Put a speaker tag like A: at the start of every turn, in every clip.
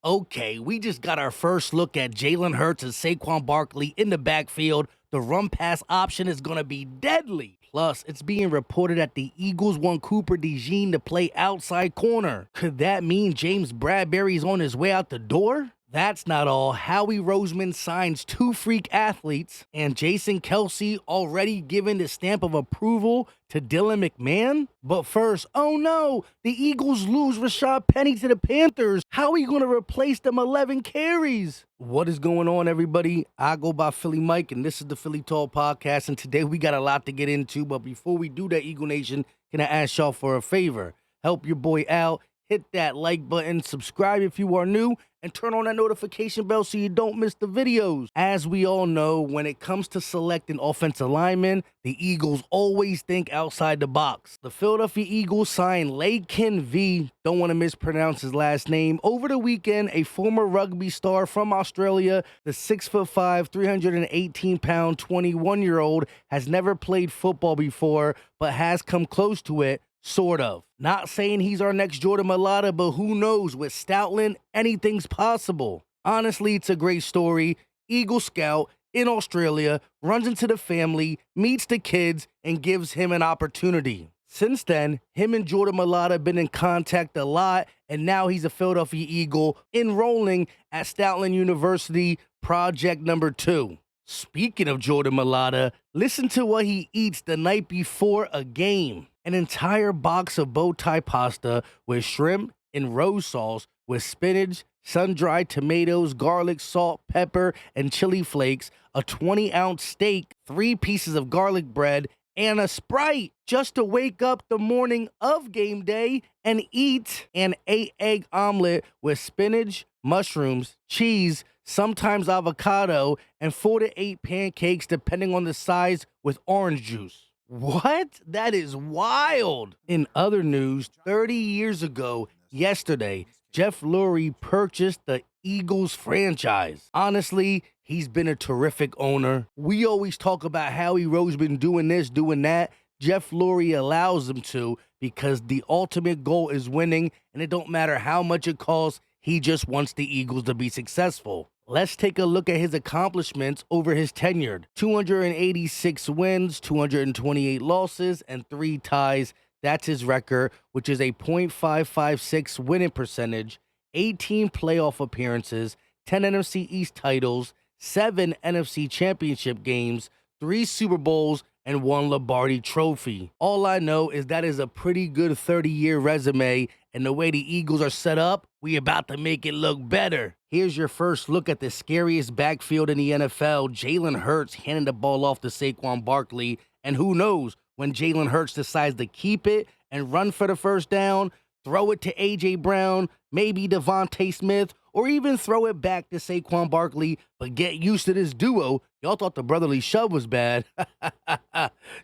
A: Okay, we just got our first look at Jalen Hurts and Saquon Barkley in the backfield. The run pass option is going to be deadly. Plus, it's being reported that the Eagles want Cooper DeJean to play outside corner. Could that mean James Bradbury's on his way out the door? That's not all. Howie Roseman signs two freak athletes, and Jason Kelce already given the stamp of approval to Dylan McMahon. But first, oh no, the Eagles lose Rashad Penny to the Panthers. How are you going to replace them 11 carries? What is going on, everybody? I go by Philly Mike, and this is the Philly Talk Podcast, and today we got a lot to get into. But before we do that, Eagle Nation, can I ask y'all for a favor? Help your boy out. Hit that like button, subscribe if you are new, and turn on that notification bell so you don't miss the videos. As we all know, when it comes to selecting offensive linemen, the Eagles always think outside the box. The Philadelphia Eagles signed Laken V, don't want to mispronounce his last name, over the weekend, a former rugby star from Australia. The 6'5", 318-pound, 21-year-old has never played football before, but has come close to it. Sort of. Not saying he's our next Jordan Mailata, but who knows? With Stoutland, anything's possible. Honestly, it's a great story. Eagle Scout in Australia runs into the family, meets the kids, and gives him an opportunity. Since then, him and Jordan Mailata have been in contact a lot, and now he's a Philadelphia Eagle enrolling at Stoutland University, project number 2. Speaking of Jordan Mailata, listen to what he eats the night before a game. An entire box of bow tie pasta with shrimp and rose sauce with spinach, sun-dried tomatoes, garlic, salt, pepper, and chili flakes, a 20-ounce steak, 3 pieces of garlic bread, and a Sprite just to wake up the morning of game day and eat an 8-egg omelet with spinach, mushrooms, cheese, sometimes avocado, and 4 to 8 pancakes depending on the size with orange juice. What? That is wild. In other news, 30 years ago, yesterday, Jeff Lurie purchased the Eagles franchise. Honestly, he's been a terrific owner. We always talk about Howie Roseman doing this, doing that. Jeff Lurie allows him to because the ultimate goal is winning, and it don't matter how much it costs. He just wants the Eagles to be successful. Let's take a look at his accomplishments over his tenure. 286 wins, 228 losses, and 3 ties. That's his record, which is a .556 winning percentage, 18 playoff appearances, 10 NFC East titles, 7 NFC championship games, 3 Super Bowls, and 1 Lombardi trophy. All I know is that is a pretty good 30-year resume, and the way the Eagles are set up, we about to make it look better. Here's your first look at the scariest backfield in the NFL. Jalen Hurts handing the ball off to Saquon Barkley, and who knows, when Jalen Hurts decides to keep it and run for the first down, throw it to A.J. Brown, maybe Devontae Smith, or even throw it back to Saquon Barkley, but get used to this duo. Y'all thought the brotherly shove was bad.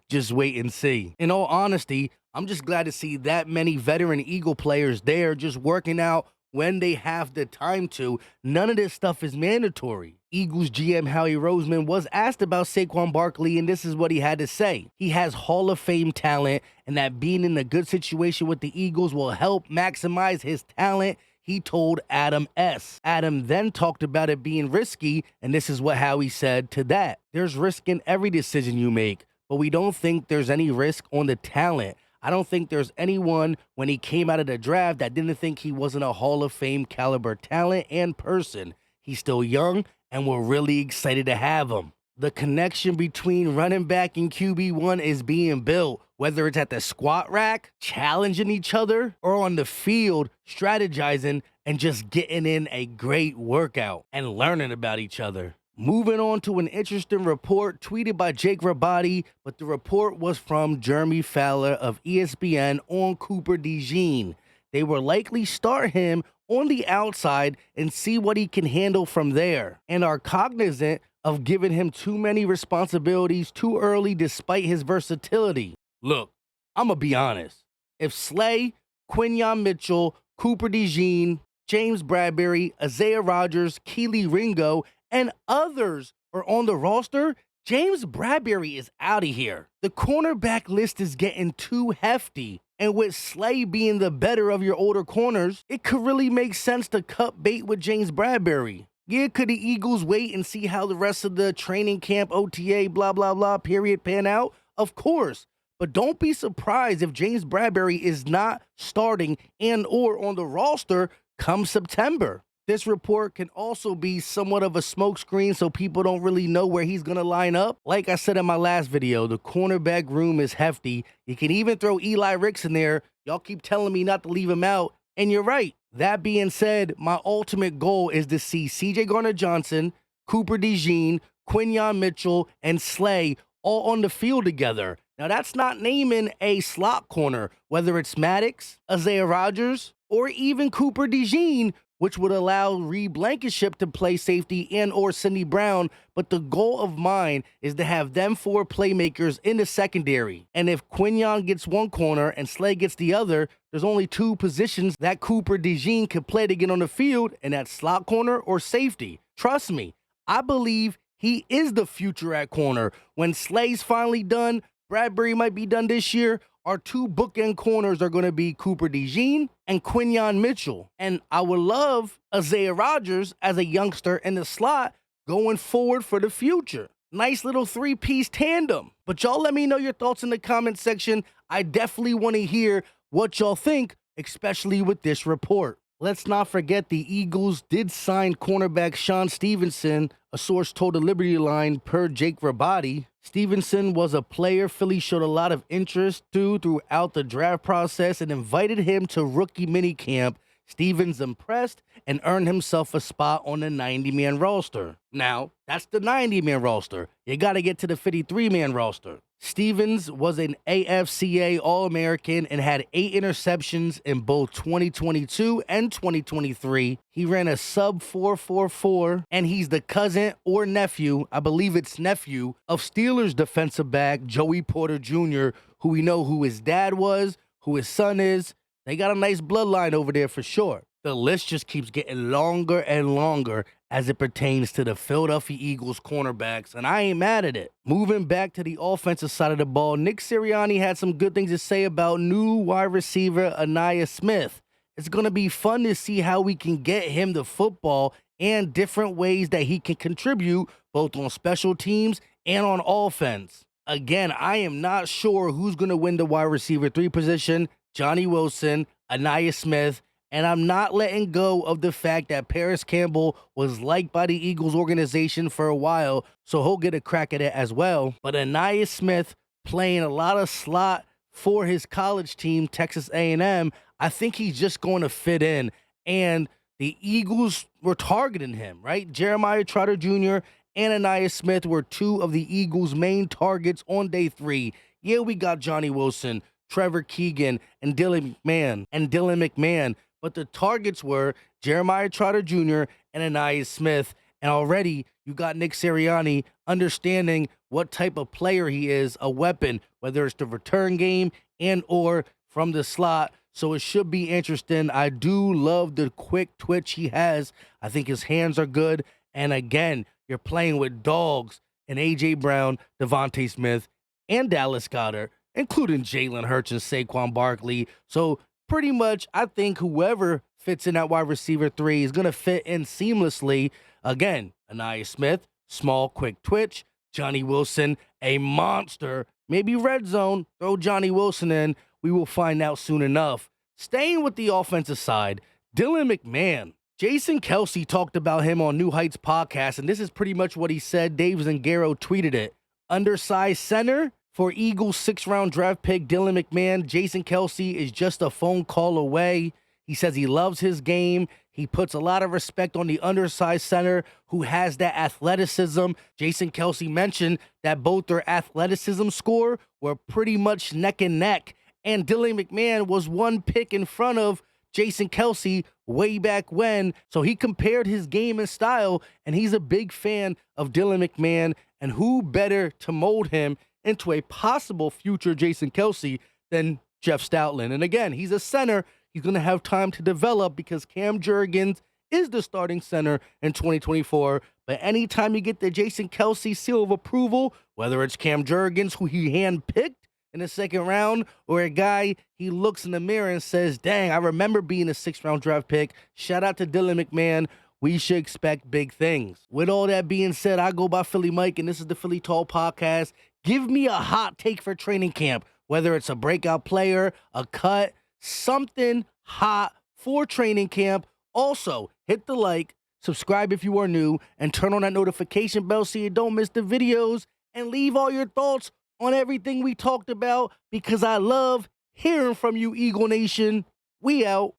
A: Just wait and see. In all honesty, I'm just glad to see that many veteran Eagle players there just working out when they have the time to. None of this stuff is mandatory. Eagles GM Howie Roseman was asked about Saquon Barkley, and this is what he had to say. He has Hall of Fame talent, and that being in a good situation with the Eagles will help maximize his talent, he told Adam S. Adam then talked about it being risky, and this is what Howie said to that. There's risk in every decision you make, but we don't think there's any risk on the talent. I don't think there's anyone when he came out of the draft that didn't think he wasn't a Hall of Fame caliber talent and person. He's still young, and we're really excited to have him. The connection between running back and QB1 is being built, whether it's at the squat rack, challenging each other, or on the field, strategizing and just getting in a great workout and learning about each other. Moving on to an interesting report tweeted by Jake Rabati, but the report was from Jeremy Fowler of ESPN on Cooper DeJean. They will likely start him on the outside and see what he can handle from there, and are cognizant of giving him too many responsibilities too early despite his versatility. Look, I'm going to be honest. If Slay, Quinyon Mitchell, Cooper DeJean, James Bradbury, Isaiah Rodgers, Keely Ringo, and others are on the roster, James Bradbury is out of here. The cornerback list is getting too hefty. And with Slay being the better of your older corners, it could really make sense to cut bait with James Bradberry. Yeah, could the Eagles wait and see how the rest of the training camp, OTA, blah, blah, blah, period pan out? Of course. But don't be surprised if James Bradberry is not starting and or on the roster come September. This report can also be somewhat of a smokescreen so people don't really know where he's going to line up. Like I said in my last video, the cornerback room is hefty. You can even throw Eli Ricks in there. Y'all keep telling me not to leave him out, and you're right. That being said, my ultimate goal is to see C.J. Gardner-Johnson, Cooper DeJean, Quinyon Mitchell, and Slay all on the field together. Now, that's not naming a slot corner, whether it's Maddox, Isaiah Rodgers, or even Cooper DeJean, which would allow Reed Blankenship to play safety and or Sidney Brown, but the goal of mine is to have them 4 playmakers in the secondary. And if Quinyon gets one corner and Slay gets the other, there's only 2 positions that Cooper DeJean could play to get on the field, and that's slot corner or safety. Trust me, I believe he is the future at corner. When Slay's finally done, Bradberry might be done this year, our 2 bookend corners are going to be Cooper DeJean and Quinyon Mitchell. And I would love Isaiah Rodgers as a youngster in the slot going forward for the future. Nice little 3-piece tandem. But y'all let me know your thoughts in the comment section. I definitely want to hear what y'all think, especially with this report. Let's not forget the Eagles did sign cornerback Sean Stevenson, a source told the Liberty Line per Jake Rabati. Stevenson was a player Philly showed a lot of interest to throughout the draft process and invited him to rookie minicamp. Stevens impressed and earned himself a spot on the 90-man roster. Now, that's the 90-man roster. You got to get to the 53-man roster. Stevens was an AFCA All-American and had 8 interceptions in both 2022 and 2023. He ran a sub 4.44, and he's the cousin or nephew, I believe it's nephew, of Steelers defensive back Joey Porter Jr., who we know who his dad was, who his son is. They got a nice bloodline over there for sure. The list just keeps getting longer and longer as it pertains to the Philadelphia Eagles cornerbacks, and I ain't mad at it. Moving back to the offensive side of the ball, Nick Sirianni had some good things to say about new wide receiver Ainias Smith. It's going to be fun to see how we can get him the football and different ways that he can contribute both on special teams and on offense. Again, I am not sure who's going to win the wide receiver 3 position, Johnny Wilson, Ainias Smith, and I'm not letting go of the fact that Paris Campbell was liked by the Eagles organization for a while, so he'll get a crack at it as well. But Ainias Smith playing a lot of slot for his college team, Texas A&M, I think he's just going to fit in. And the Eagles were targeting him, right? Jeremiah Trotter Jr. and Ainias Smith were 2 of the Eagles' main targets on day 3. Yeah, we got Johnny Wilson, Trevor Keegan, and Dylan McMahon. But the targets were Jeremiah Trotter Jr. and Ainias Smith. And already you got Nick Sirianni understanding what type of player he is, a weapon, whether it's the return game and or from the slot. So it should be interesting. I do love the quick twitch he has. I think his hands are good. And again, you're playing with dogs and A.J. Brown, Devontae Smith, and Dallas Goedert, including Jalen Hurts and Saquon Barkley. So pretty much, I think whoever fits in that wide receiver 3 is going to fit in seamlessly. Again, Ainias Smith, small, quick twitch. Johnny Wilson, a monster. Maybe red zone, throw Johnny Wilson in. We will find out soon enough. Staying with the offensive side, Dylan McMahon. Jason Kelce talked about him on New Heights podcast, and this is pretty much what he said. Dave Zangaro tweeted it. Undersized center for Eagles 6th-round draft pick Dylan McMahon. Jason Kelce is just a phone call away. He says he loves his game. He puts a lot of respect on the undersized center who has that athleticism. Jason Kelce mentioned that both their athleticism score were pretty much neck and neck. And Dylan McMahon was 1 pick in front of Jason Kelce way back when. So he compared his game and style, and he's a big fan of Dylan McMahon. And who better to mold him into a possible future Jason Kelce than Jeff Stoutland? And again, he's a center. He's going to have time to develop because Cam Jurgens is the starting center in 2024. But anytime you get the Jason Kelce seal of approval, whether it's Cam Jurgens, who he handpicked in the second round, or a guy he looks in the mirror and says, dang, I remember being a 6th-round draft pick. Shout out to Dylan McMahon. We should expect big things. With all that being said, I go by Philly Mike, and this is the Philly Tall Podcast. Give me a hot take for training camp, whether it's a breakout player, a cut, something hot for training camp. Also, hit the like, subscribe if you are new, and turn on that notification bell so you don't miss the videos, and leave all your thoughts on everything we talked about, because I love hearing from you, Eagle Nation. We out.